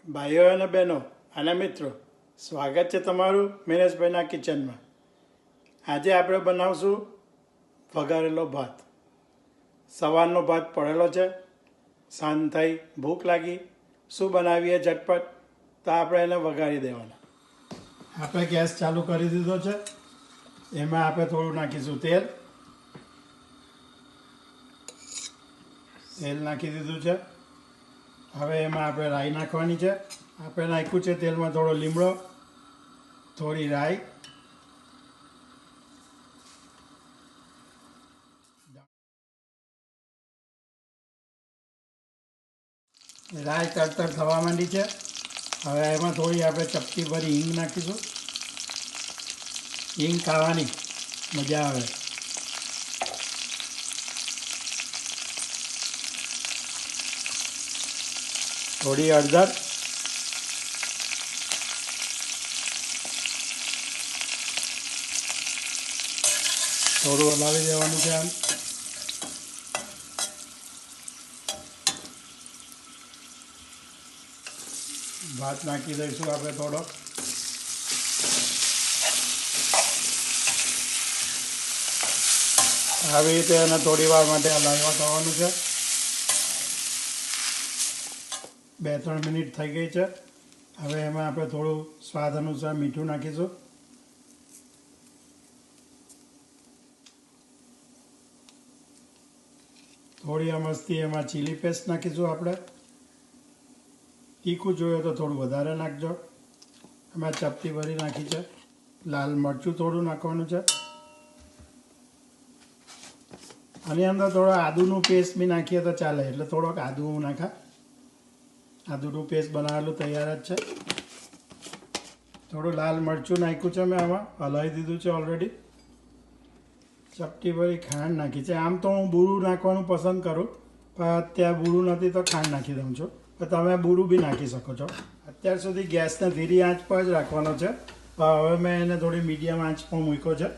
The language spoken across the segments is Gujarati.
ભાઈઓ અને બહેનો અને મિત્રો, સ્વાગત છે તમારું મિનેશભાઈના કિચનમાં. આજે આપણે બનાવશું વઘારેલો ભાત. સવારનો ભાત પડેલો છે, સાંજ થઈ, ભૂખ લાગી, શું બનાવીએ ઝટપટ, તો આપણે એને વઘારી દેવાના. આપણે ગેસ ચાલુ કરી દીધો છે. એમાં આપણે થોડું નાખીશું તેલ. તેલ નાખી દીધું છે. હવે એમાં આપણે રાઈ નાખવાની છે. આપણે નાખ્યું છે તેલમાં થોડો લીમડો, થોડી રાઈ, રાઈ તરતર થવા માંડી છે. હવે એમાં થોડી આપણે ચપટી ભરી હિંગ નાખીશું. હિંગ ખાવાની મજા આવે. થોડી હળદર, થોડું હલાવી દેવાનું છે. આમ ભાત નાખી દઈશું આપણે થોડો. આવી રીતે એને થોડી વાર માટે હલાવવા થવાનું છે. 2-3 મિનિટ થઈ ગઈ છે. હવે એમાં આપણે થોડું સ્વાદ અનુસાર મીઠું નાખીશું. થોડી મસ્તી એમાં ચીલી પેસ્ટ નાખીશું આપણે. તીખું જોઈએ તો થોડું વધારે નાખજો. એમાં ચપટી ભરી નાખી છે. લાલ મરચું થોડું નાખવાનું છે. આની અંદર થોડો આદુનું પેસ્ટ બી નાખીએ તો ચાલે, એટલે થોડોક આદુ હું નાખા. આદુનું પેસ્ટ બનાવેલું તૈયાર જ છે. થોડું લાલ મરચું નાખ્યું છે મેં, આમાં હલાવી દીધું છે ઓલરેડી. ચપટી ભરી ખાંડ નાખી છે. આમ તો હું બૂરું નાખવાનું પસંદ કરું, પણ અત્યારે બૂરું નથી તો ખાંડ નાખી દઉં છું. તો તમે બૂરું બી નાખી શકો છો. અત્યાર સુધી ગેસને ધીરી આંચ પર જ રાખવાનો છે. હવે મેં એને થોડી મીડિયમ આંચ પર મૂક્યો છે.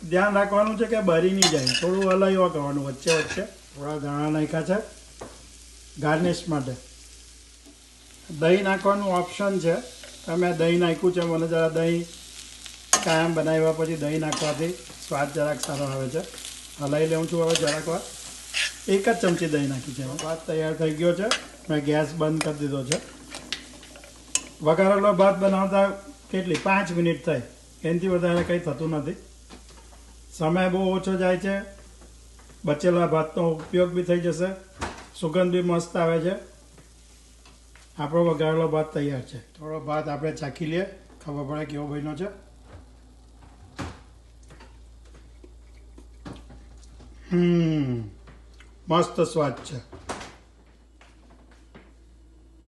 ધ્યાન રાખવાનું છે કે બળી નહીં જાય. થોડું હલાવ્યા કરવાનું વચ્ચે વચ્ચે. થોડા ધાણા નાખ્યા છે ગાર્નિશ માટે. દહીં નાખવાનું ઓપ્શન છે. તમે દહીં નાખ્યું છે. મને જરા દહીં કાયમ બનાવ્યા પછી દહીં નાખવાથી સ્વાદ જરાક સારો આવે છે. હલાવી લઉં છું હવે જરાક વાર. 1 જ ચમચી દહીં નાખી છે. ભાત તૈયાર થઈ ગયો છે. મેં ગેસ બંધ કરી દીધો છે. વઘારેલો ભાત બનાવતા કેટલી 5 મિનિટ થઈ. એનાથી વધારે કંઈ થતું નથી. સમય બહુ ઓછો જાય છે. બચેલા ભાતનો ઉપયોગ બી થઈ જશે. સુગંધ બી મસ્ત આવે છે. આપણો વઘારેલો ભાત તૈયાર છે. થોડો ભાત આપણે ચાખી લઈએ, ખબર પડે કેવો બન્યો છે. મસ્ત સ્વાદ છે.